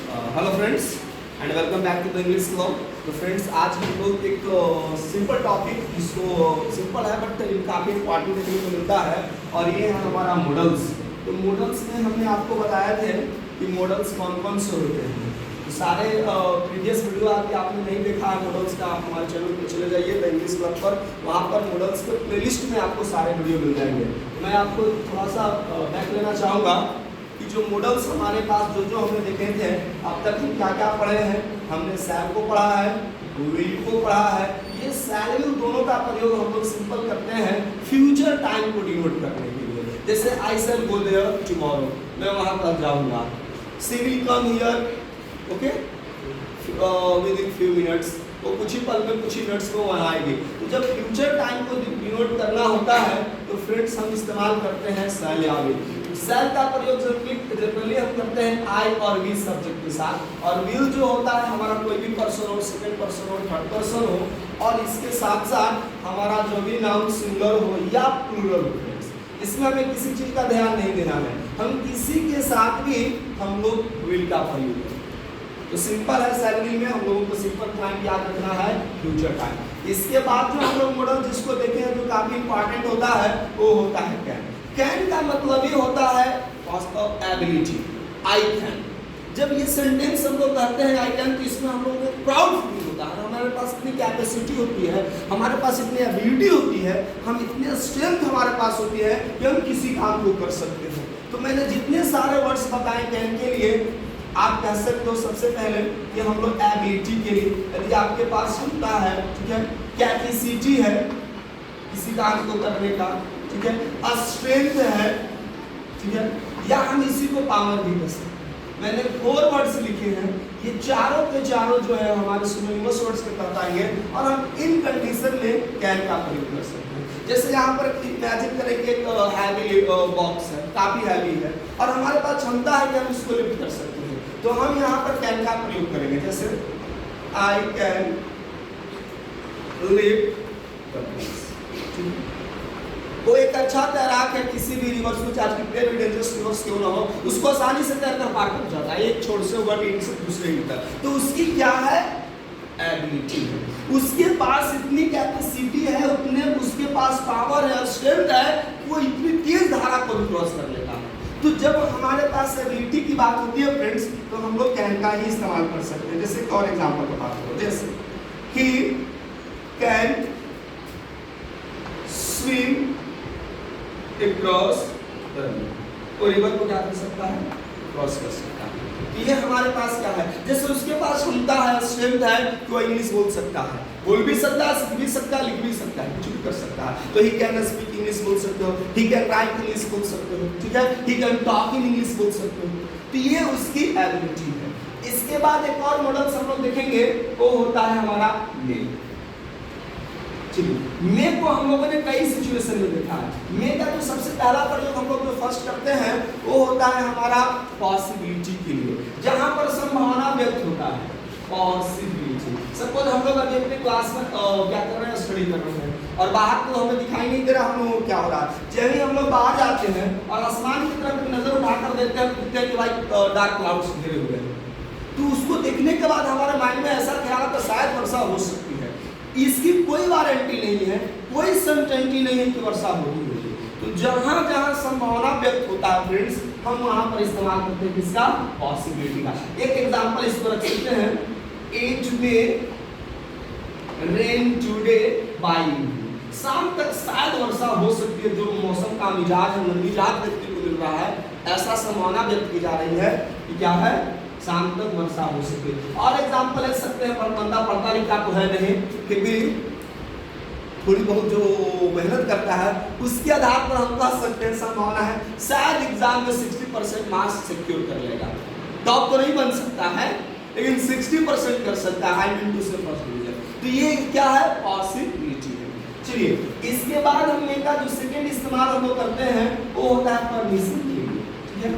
Hello friends and welcome back to the English club. तो friends आज हम लोग एक सिंपल टॉपिक जिसको सिंपल है बट काफ़ी इंपॉर्टेंट देखने को मिलता है और ये है हमारा मॉडल्स। तो मॉडल्स में हमने आपको बताया थे कि मॉडल्स कौन कौन से होते हैं। तो सारे प्रीवियस वीडियो आपने नहीं देखा है मॉडल्स का, आप हमारे चैनल पर चले जाइए द इंग्लिश क्लब पर, वहाँ पर मॉडल्स के प्लेलिस्ट में आपको सारे वीडियो मिल जाएंगे। मैं आपको थोड़ा सा बैक लेना चाहूँगा कि जो मॉडल्स हमारे पास जो हमने देखे थे अब तक हम क्या क्या पढ़े हैं। हमने सैल को पढ़ा है, विल को पढ़ा है। ये सैल विल दोनों का प्रयोग हम लोग सिंपल करते हैं फ्यूचर टाइम को डिनोट करने के लिए। जैसे आई शैल गो देयर टुमारो, मैं वहाँ पर जाऊँगा। She will come here, okay, with in few minutes, तो कुछ ही पल में कुछ ही मिनट्स में वहाँ आएगी। तो जब फ्यूचर टाइम को डिनोट करना होता है तो फ्रेंड्स हम इस्तेमाल करते हैं शैल या विल। शैल का प्रयोग जनरली हम करते हैं आई और वी सब्जेक्ट के साथ, और विल जो होता है हमारा कोई भी पर्सन हो, सेकंड पर्सन हो, थर्ड पर्सन हो, और इसके साथ साथ हमारा जो भी नाउन सिंगुलर हो या प्लूरल हो। इसमें हमें किसी चीज़ का ध्यान नहीं देना है, हम किसी के साथ भी हम लोग विल का प्रयोग करें। तो सिंपल है शैल विल में हम लोगों को सिंपल टाइम याद रखना है, फ्यूचर टाइम। इसके बाद जो हम लोग मॉडल जिसको देखे हैं जो काफ़ी इंपॉर्टेंट होता है वो होता है कैन। कैन का मतलब ही होता है ऑफ एबिलिटी, आई कैन। जब ये सेंटेंस हम लोग कहते हैं आई कैन, तो इसमें हम लोगों को प्राउड फील होता है, हमारे पास इतनी कैपेसिटी होती है, हमारे पास इतनी एबिलिटी होती है, हम इतने स्ट्रेंथ हमारे पास होती है कि हम किसी काम को कर सकते हैं। तो मैंने जितने सारे वर्ड्स बताए कैन के लिए, आप कह सकते हो सबसे पहले कि हम लोग एबिलिटी के लिए, यदि आपके पास क्षमता है, ठीक है, कैपेसिटी है किसी काम को करने का, ठीक है, स्ट्रेंथ है, ठीक है, या हम इसी को पावर भी कर सकते हैं। मैंने 4 वर्ड्स लिखे हैं, ये चारों के चारों जो है हमारे सिनोनिमस वर्ड्स के तहत आएंगे और हम इन कंडीशन में कैन का प्रयोग कर सकते हैं। जैसे यहाँ पर इमेजिन करें कि एक हैवी बॉक्स है, काफ़ी हैवी है, और हमारे पास क्षमता है कि हम इसको लिफ्ट कर सकते हैं, तो हम यहाँ पर कैन का प्रयोग करेंगे। जैसे I can lift the box. वो एक अच्छा तैराक है, किसी भी रिवर्स में चाहे कितने भी डेंजरस रिवर्स क्यों ना हो, उसको आसानी से तैरकर पार कर जाता है, एक छोर से वन एंड से दूसरे एंड तक। तो उसकी क्या है, एबिलिटी है, उसके पास इतनी कैपेसिटी है, उतने उसके पास पावर है, स्ट्रेंथ है, वो इतनी तेज धारा को भी क्रॉस कर लेता है। तो जब हमारे पास एबिलिटी की बात होती है फ्रेंड्स, तो हम लोग कैन का ही इस्तेमाल कर सकते हैं। जैसे एक और एग्जांपल बताता हूँ, जैसे he can swim cross the river, वो रिवर को क्या कर सकता है, क्रॉस कर सकता है। तो ये हमारे पास क्या है, जैसे उसके पास क्षमता है, स्ट्रेंथ है, तो वो इंग्लिश बोल सकता है, बोल भी सकता है, सीख भी सकता है, लिख भी सकता है, कुछ भी कर सकता है। तो ही कैन स्पीक इंग्लिश बोल सकते हो, ही कैन राइट इंग्लिश बोल सकते हो, ठीक है, he can talk in English बोल सकते हो। तो ये उसकी एबिलिटी है। इसके बाद एक और मॉडल हम लोग देखेंगे, वो होता है हमारा मे। मे को हम लोगों ने कई सिचुएशन में देखा है। मे का जो सबसे पहला प्रयोग हम लोग जो फर्स्ट करते हैं वो होता है हमारा पॉसिबिलिटी के लिए, जहां पर संभावना व्यक्त होता है, पॉसिबिलिटी। सपोज हम लोग अभी अपने क्लास में क्या कर रहे हैं, स्टडी कर रहे हैं, और बाहर तो हमें दिखाई नहीं दे रहा हम लोगों को क्या हो रहा है। जब ही हम लोग बाहर जाते हैं और आसमान की तरफ नजर उठाकर देखते हैं, दिखते हैं कि भाई डार्क क्लाउड्स घिरे हुए हैं, तो उसको देखने के बाद हमारे माइंड में ऐसा ख्याल आता है शायद वर्षा हो सकती है। इसकी कोई वारंटी नहीं है, कोई सर्टेनिटी नहीं है कि वर्षा होगी। तो जहां जहां संभावना व्यक्त होता है फ्रेंड्स, हम वहां पर इस्तेमाल करते हैं किसका, पॉसिबिलिटी का। एक एग्जांपल इस पर रख सकते हैं, इट में रेन टुडे बाय, शाम तक शायद वर्षा हो सकती है। जो मौसम का मिजाज है, मिजाज व्यक्ति को मिल रहा है, ऐसा संभावना व्यक्त की जा रही है कि क्या है, शाम तक वर्षा हो सके। और एग्जाम्पल ले सकते हैं, पर बंदा पढ़ता लिखा तो है नहीं, फिर भी थोड़ी बहुत जो मेहनत करता है उसके आधार पर हम कह सकते हैं संभावना है शायद एग्जाम में 60% मार्क्स सिक्योर कर लेगा। टॉप तो नहीं बन सकता है, लेकिन 60% कर सकता है, आई मीन टू से फर्स्ट डिवीजन। तो ये क्या है, पॉसिबिलिटी है। चलिए इसके बाद हम का जो सेकेंड इस्तेमाल हम लोग करते हैं वो होता है परमिशन के लिए, ठीक है,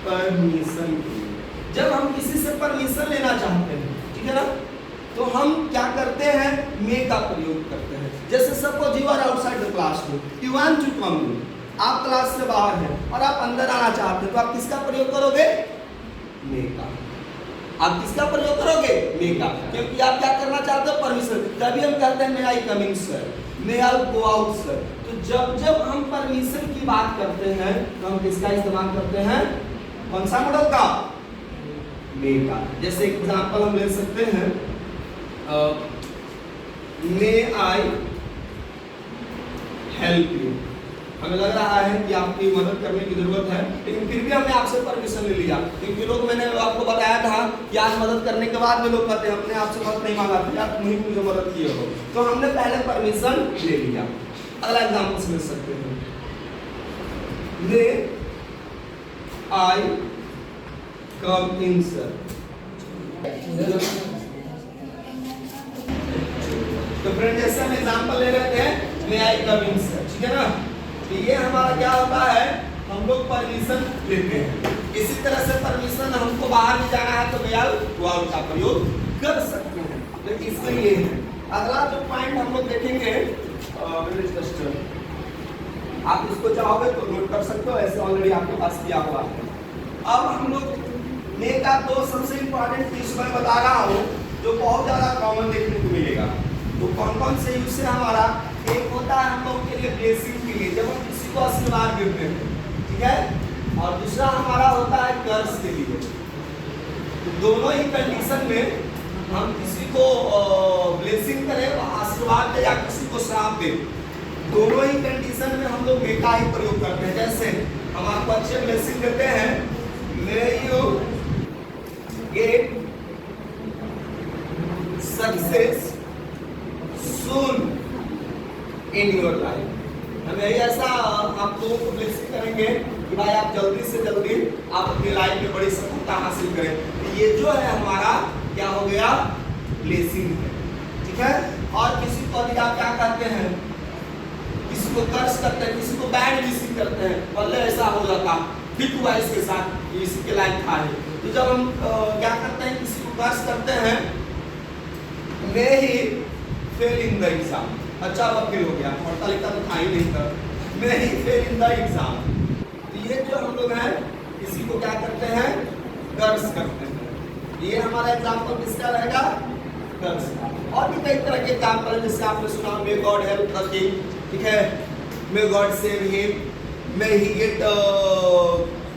परमिशन के लिए। जब हम किसी से परमिशन लेना चाहते हैं, ठीक है ना, तो हम क्या करते हैं, मे का प्रयोग करते हैं। जैसे suppose you are outside the classroom, you want to come in, आप क्लास से बाहर हैं और आप अंदर आना चाहते हैं, तो आप किसका प्रयोग करोगे, मे का। आप किसका प्रयोग करोगे? मे का, क्योंकि आप क्या करना चाहते हो? परमिशन। तभी हम कहते हैं मे आई कम इन सर, मे आई गो आउट सर। तो जब जब हम परमिशन की बात करते हैं तो हम किसका इस्तेमाल करते हैं? कौन सा मॉडल का? मे का। जैसे एग्जांपल हम ले सकते हैं, मे आई हेल्प यू। हमें लग रहा है कि आपकी मदद करने की जरूरत है, लेकिन फिर भी हमने आपसे परमिशन ले लिया, क्योंकि लोग, मैंने आपको बताया था कि आज मदद करने के बाद भी लोग कहते हैं हमने आपसे मदद नहीं मांगा था, यार तुम ही मुझे मदद किए हो। तो हमने पहले परमिशन ले लिया। अगला एग्जांपल समझ सकते हैं, मे आई कम इन सर। तो फ्रेंड जैसे हम एग्जांपल ले रहे थे, मे आई कम इन सर, ठीक है ना? तो ये हमारा क्या होता है? हम लोग परमिशन लेते हैं। इसी तरह से परमिशन, हमको बाहर भी जाना है तो मे आई गो आउट का प्रयोग कर सकते हैं। तो इसके लिए अगला जो पॉइंट हम लोग देखेंगे, आप इसको चाहोगे तो नोट कर सकते हो, ऐसे ऑलरेडी आपके पास किया हुआ है। अब हम लोग मे का दो सबसे इंपॉर्टेंट चीज मैं बता रहा हूँ जो बहुत ज्यादा कॉमन देखने को मिलेगा। तो कौन कौन से यूज है हमारा? एक होता है हम लोग के लिए ब्लेसिंग के लिए, जब हम किसी को आशीर्वाद देते हैं, ठीक है? और दूसरा हमारा होता है कर्ज के लिए। तो दोनों ही कंडीशन में हम किसी को ब्लेसिंग करें, आशीर्वाद दे, या किसी को श्राप दे, दोनों ही कंडीशन में हम लोग मे का ही प्रयोग करते हैं। जैसे हम आपको अच्छे ब्लेसिंग देते हैं, may you get success soon in your life. हम यही ऐसा आप लोगों को ब्लेसिंग करेंगे कि भाई आप जल्दी से जल्दी आप अपनी लाइफ में बड़ी सफलता हासिल करें। तो ये जो है हमारा क्या हो गया? ब्लेसिंग है, ठीक है? और किसी को भी आप क्या कहते हैं? किसी को कर्ज करते हैं, किसी को बैड विशिंग करते हैं, पहले ऐसा हो जाता, ठीक हुआ इसके साथ, इसी के लायक था। तो जब हम क्या करते हैं, किसी को कर्ज करते हैं, मे ही फेल इन द एग्जाम, अच्छा वकील हो गया, पढ़ता लिखता तो था ही नहीं था, मे ही फेल इन द एग्जाम। तो ये जो हम लोग हैं, किसी को क्या करते हैं? कर्ज करते हैं। ये हमारा एग्जाम्पल किसका रहेगा? कर्ज का। और भी कई तरह के एग्जाम्पल है, जैसे आपने सुना may God help the king, ठीक है? May God save him, may he get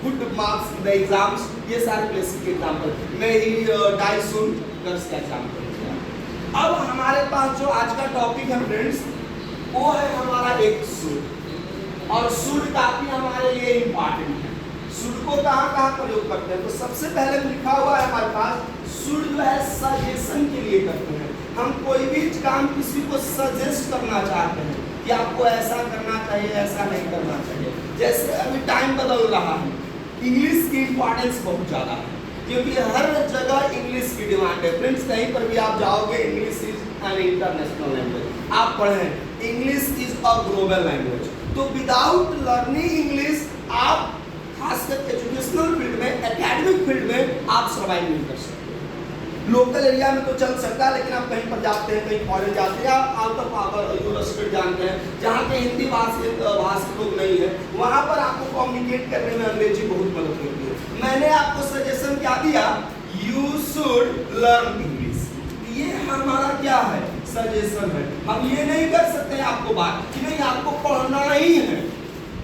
good marks in the exams, ये सारे ब्लेसिंग के एग्जाम्पल। मे ही डाई सून, कर्ज का एग्जाम्पल। अब हमारे पास जो आज का टॉपिक है फ्रेंड्स, वो है हमारा एक सूड। और सूड काफी हमारे लिए इंपॉर्टेंट है। सूड को कहाँ कहाँ प्रयोग करते हैं? तो सबसे पहले लिखा हुआ है हमारे पास, सूड जो है सजेशन के लिए करते हैं। हम कोई भी काम किसी को सजेस्ट करना चाहते हैं कि आपको ऐसा करना चाहिए, ऐसा नहीं करना चाहिए। जैसे अभी टाइम बदल रहा है, इंग्लिश की इंपॉर्टेंस बहुत ज्यादा है, क्योंकि हर जगह इंग्लिश की डिमांड है। फ्रेंड्स कहीं पर भी आप जाओगे, English is an international language. आप पढ़ें, English is a global language. तो विदाउट लर्निंग इंग्लिश आप खासकर एजुकेशनल फील्ड में, एकेडमिक फील्ड में आप सर्वाइव नहीं कर सकते। लोकल एरिया में तो चल सकता है, लेकिन आप कहीं पर जाते हैं, कहीं फॉरेन जाते हैं, या आउट ऑफ आवर यूनिवर्सिटी जानते हैं जहाँ के हिंदी भाषी लोग नहीं है, वहाँ पर आपको कम्युनिकेट करने में अंग्रेजी बहुत मदद होती है। मैंने आपको सजेशन क्या दिया? You should learn English. ये हमारा क्या है? सजेशन है। हम ये नहीं कर सकते हैं आपको बात कि नहीं आपको पढ़ना ही है।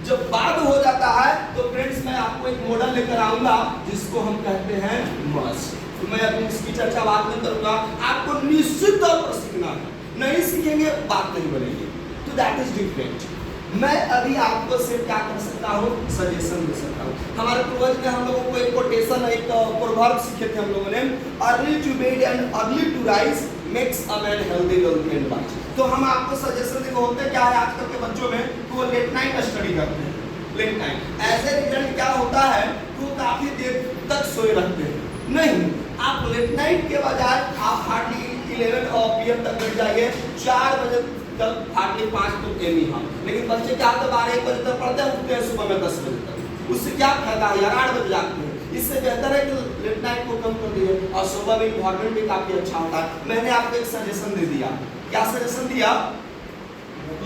जब बात हो जाता है तो फ्रेंड्स मैं आपको एक मॉडल लेकर आऊंगा जिसको हम कहते हैं मस्ट। तो मैं अपनी इसकी चर्चा बाद में करूंगा। आपको निश्चित तौर पर सीखना है, नहीं सीखेंगे बात नहीं बनेगी। तो दैट इज डिफरेंट। मैं अभी आपको सिर्फ क्या कर सकता हूँ? सजेशन दे सकता हूँ। हमारे पूर्वज ने हम लोगों को एक कोटेशन, एक प्रोवर्ब सीखे थे हम लोगों ने, early to bed and early to rise makes a man healthy wealthy and wise. तो हम आपको सजेशन देखो होते क्या है आजकल के बच्चों में, तो वो लेट नाइट स्टडी करते हैं। Late night as a result क्या होता है, वो काफी देर तक सोए रहते हैं। नहीं, आप लेट नाइट के बजाय आप हार्डली 11 PM तक बैठ जाइए, 4 बजे तक, हार्डली 5 तो एनी हाँ। लेकिन बच्चे क्या होते हैं 12-1 बजे तक पढ़ते हैं, उठते हैं सुबह में 10 बजे तक। उससे क्या फायदा है? 8 बजे जाते हैं। इससे बेहतर है कि लेट नाइट को कम कर दिए और सुबह में इन्वायरमेंट भी काफी अच्छा होता है। मैंने आपको एक सजेशन दे दिया। क्या सजेशन दिया?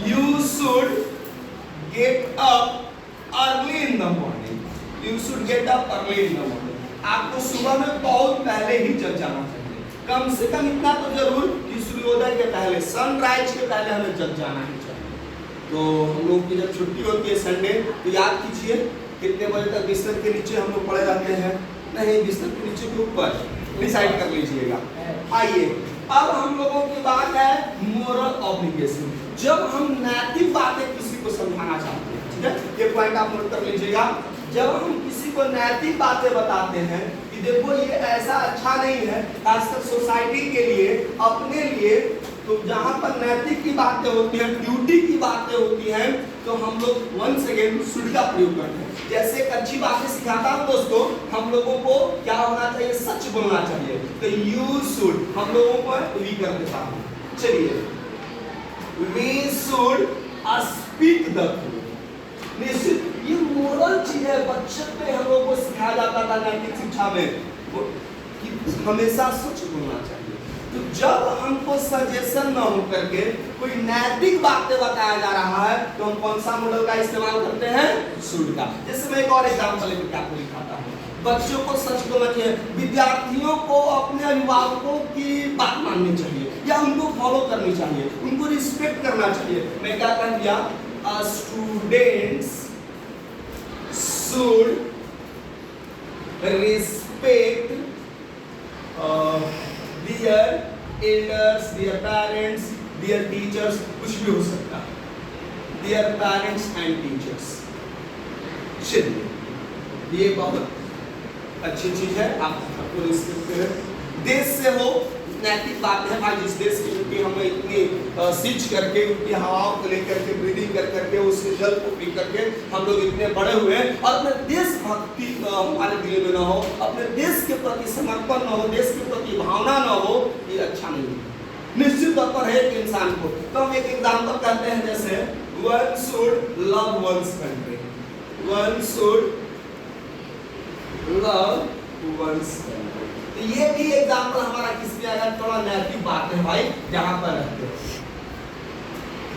You should get up early in the morning. You should get up early in the morning. आपको सुबह में बहुत पहले ही जग जाना चाहिए। कम से कम इतना तो जरूर कि सूर्योदय के पहले, सनराइज के पहले हमें जग जाना ही चाहिए। तो हम लोग की जब छुट्टी होती है संडे, तो याद कीजिए कितने बजे तक बिस्तर के नीचे हम लोग पड़े जाते हैं? नहीं, बिस्तर के नीचे के ऊपर डिसाइड कर लीजिएगा। आइए अब हम लोगों की बात है मोरल ऑब्लिगेशन। जब हम नैतिक बातें किसी को समझाना चाहते हैं, ठीक है, ये पॉइंट आप नोट कर लीजिएगा। जब हम किसी को नैतिक बातें बताते हैं कि देखो ये ऐसा अच्छा नहीं है, खासकर सोसाइटी के लिए, अपने लिए, तो जहां पर नैतिक की बातें होती हैं, ड्यूटी की बातें होती हैं, तो हम लोग वंस अगेन शुड का प्रयोग करते हैं। जैसे एक अच्छी बातें सिखाता हूं दोस्तों, हम लोगों को क्या होना चाहिए? सच बोलना चाहिए। तो यू शुड, हम लोगों को वी कर देता हूं। चलिए, we should speak the truth. निश्चित ये मोरल चीज है, बचपन में हम लोगों को सिखाया जाता था नैतिक शिक्षा में कि हमेशा सच बोलना चाहिए। तो जब हमको सजेशन न हो करके कोई नैतिक बातें बताया जा रहा है, तो हम कौन सा मॉडल का इस्तेमाल करते हैं? शुड का। जैसे मैं एक और एग्जांपल लेकर आपको दिखाता हूँ। बच्चों को सच बोलना चाहिए, विद्यार्थियों को अपने अभिभावकों की बात माननी चाहिए या उनको फॉलो करनी चाहिए, उनको रिस्पेक्ट करना चाहिए। मैं क्या कह दिया? Students should respect their elders, their parents, their teachers, कुछ भी हो सकता है, their parents and teachers। चलिए, ये बहुत अच्छी चीज है, आप सबको रिस्पेक्ट करें। देश से हो नैतिक बात है भाई, जिस देश की हमें इतनी सींच करके, उनकी हवाओं को लेकर के, ब्रीदिंग कर करके, उसके जल को पी करके हम लोग इतने बड़े हुए, और अपने देशभक्ति हमारे दिल में न हो, अपने देश के प्रति समर्पण न हो, देश के प्रति भावना न हो, ये अच्छा नहीं है निश्चित तौर पर है एक इंसान को। तो हम एक एग्जाम्पल कहते हैं, जैसे one should love one's country, one should love one's country. तो ये भी एग्जाम्पल हमारा किसमें आएगा? थोड़ा नैतिक बात है भाई, जहां पर रहते हैं।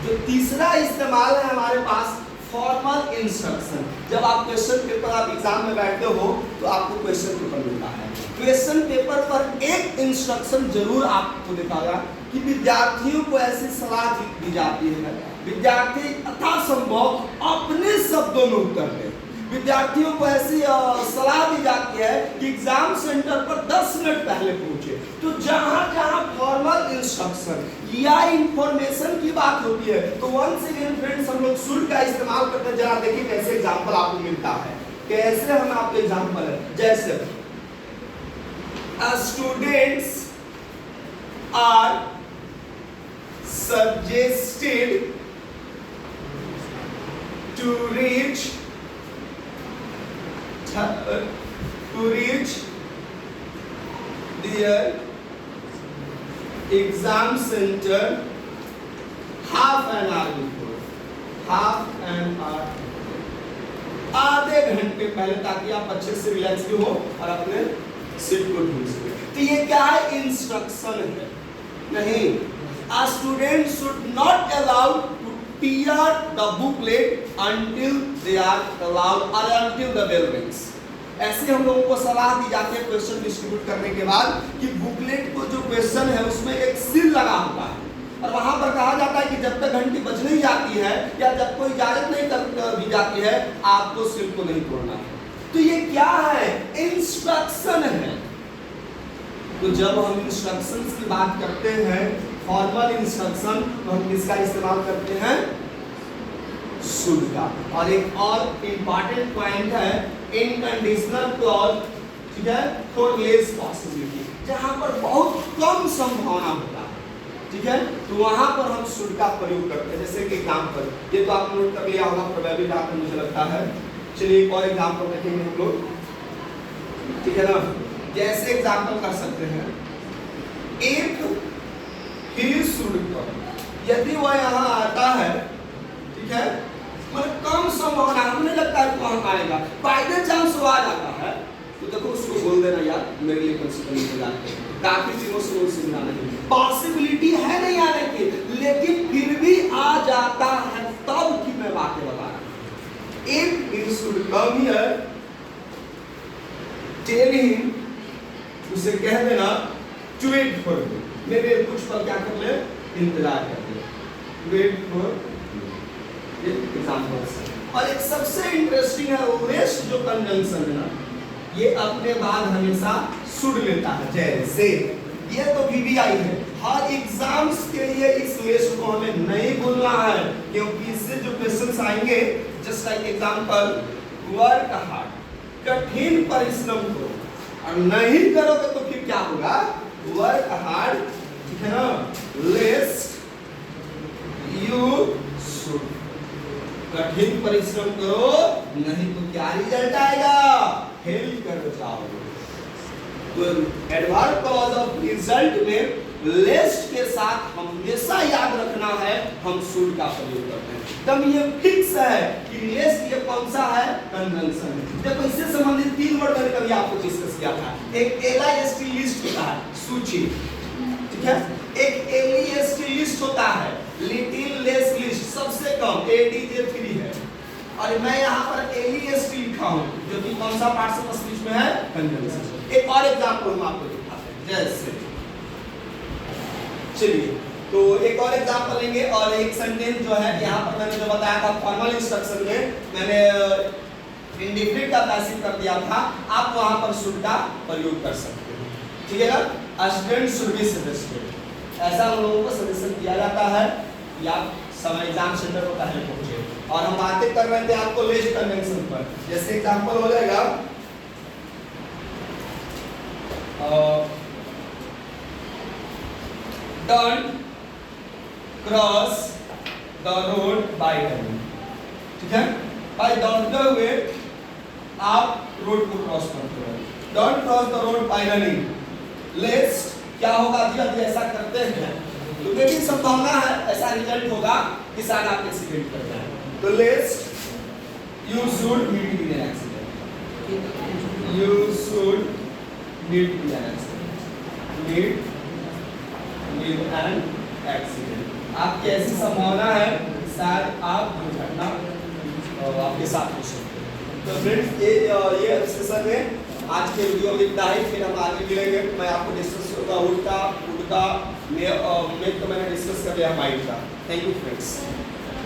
जो तीसरा इस्तेमाल है हमारे पास, फॉर्मल इंस्ट्रक्शन। जब आप क्वेश्चन पेपर, आप एग्जाम में बैठते हो तो आपको क्वेश्चन पेपर मिलता है। क्वेश्चन पेपर पर एक इंस्ट्रक्शन जरूर आपको दिखाएगा कि विद्यार्थियों को ऐसी सलाह दी जाती है, विद्यार्थी यथासंभव अपने शब्दों में उत्तर दें। विद्यार्थियों को ऐसी सलाह दी जाती है कि एग्जाम सेंटर पर 10 मिनट पहले पहुंचे। तो जहां जहां फॉर्मल इंस्ट्रक्शन या इंफॉर्मेशन की बात होती है, तो वंस अगेन फ्रेंड्स हम लोग शुड का इस्तेमाल करते हैं। जरा देखिए कैसे एग्जांपल आपको मिलता है, कैसे हम आपको एग्जांपल है। जैसे students are suggested to reach their exam center half an hour before, half an hour, आधे घंटे पहले, ताकि आप अच्छे से रिलैक्स भी हो और अपने सीट को ढूंढ सके। तो ये क्या है? इंस्ट्रक्शन है। नहीं, a student should not allowed to tear the booklet until they are allowed or until the bell rings। ऐसे हम लोगों को सलाह दी जाती है क्वेश्चन डिस्ट्रीब्यूट करने के बाद कि बुकलेट को जो क्वेश्चन है उसमें एक सील लगा होता है, और वहां पर कहा जाता है कि जब तक घंटी बज नहीं जाती है या जब कोई इजाजत नहीं दी जाती है, आपको सील को नहीं तोड़ना है। तो ये क्या है? इंस्ट्रक्शन है। तो जब हम इंस्ट्रक्शंस की बात करते हैं, फॉर्मल इंस्ट्रक्शन, तो हम किसका इस्तेमाल करते हैं? शुड का। और एक और इंपॉर्टेंट पॉइंट है इनकंडीशनल क्लॉज, ठीक है, फॉर लेस पॉसिबिलिटी, जहां पर बहुत कम संभावना होता है, ठीक है, तो वहां पर हम शुड का प्रयोग करते हैं। जैसे कि एग्जांपल, ये तो आप नोट कर लिया होगा प्रोबेबली, आपको मुझे लगता है। चलिए एक और एग्जांपल देखेंगे हम लोग, ठीक है ना। जैसे एग्जांपल कर सकते हैं, एक ही शुड कम, यदि वह यहाँ आता है, ठीक है, मतलब कम संभावना, हमें लगता है वहां आएगा, बाय द चांस वो आ जाता है, तो देखो उसको बोल देना यार मेरे लिए कंसिडर इंतजार करें, काफी चीजों से वो सुनना नहीं, पॉसिबिलिटी है नहीं आने की, लेकिन फिर भी आ जाता है, तब की मैं बातें बता रहा हूं। If he should come here, tell him उसे कह देना टू वेट फॉर मी, मेरे कुछ पल क्या कर ले, इंतजार कर ले, वेट फॉर एग्जांपल्स। और एक सबसे इंटरेस्टिंग है लेस्ट जो कंजंक्शन है ना, ये अपने बाद हमेशा शुड लेता है, जैसे ये तो वीवीआई है, हर एग्जाम्स के लिए इस लेस्ट को हमें नहीं भूलना है, क्योंकि इससे जो क्वेश्चंस आएंगे, just like example, work hard, कठिन परिश्रम करो, और नहीं करोगे तो फिर क्या होगा, वर्क हार्ड, ठीक है ना, लेस्ट यू शुड, कठिन परिश्रम करो, नहीं तो क्या रिजल्ट आएगा, फेल कर जाओगे। तो एडवर्ब क्लॉज ऑफ रिजल्ट में लेस्ट के साथ हमेशा याद रखना है, हम शुड का प्रयोग करते हैं। तब ये फिक्स है कि लेस्ट ये कौन सा है, कंजंक्शन है। देखो इससे संबंधित 3 वर्ड मैंने कभी आपको डिस्कस किया था। एक एलआईएसटी लिस्ट होता है, सूची, ठीक है, एक एलईएसटी लिस्ट होता है, लिटिल लेस लिस्ट, सबसे कम, एडीजे3 है, और मैं यहाँ पर एलईएसटी लिखा हूँ, जो कि कौन सा पार्टिसिपल लिस्ट में है, कंजंक्शन। एक और एग्जांपल हम आपको दिखाते हैं, जैसे चलिए, तो एक और एग्जांपल लेंगे, और एक सेंटेंस जो है यहाँ पर मैंने जो बताया था फॉर्मल इंस्ट्रक्शन में, मैंने इंडेफिनिट का पैसिव कर दिया था, आप वहां पर शुड का प्रयोग कर सकते हैं, ठीक है ना। स्टूडेंट शुड बी सजेस्टेड, ऐसा हम लोगों को सजेशन किया जाता है कि आप समय एग्जाम सेंटर को पहले पहुंचे। और हम बातें कर रहे थे आपको लेस्ट कन्वेंशन पर, जैसे एग्जांपल हो जाएगा don't cross the road by running, ठीक है, बाय दौड़ते हुए आप रोड को क्रॉस करते हो, don't cross the road by running. Lest क्या होगा, यदि ऐसा करते हैं तो बेटी संभावना है ऐसा रिजल्ट होगा कि शायद आप एक्सीडेंट कर जाए। तो lest you should meet with an accident, you should meet with an accident, meet with an accident, आपकी ऐसी संभावना है शायद आप दुर्घटना आपके साथ हो सकती है। तो फ्रेंड्स ये सेशन में आज के वीडियो में इतना ही, फिर हम आगे मिलेंगे। मैं आपको डिस्कस करूंगा उड का, में तो मैंने डिस्कस कर लिया माइंड का। Thank you friends.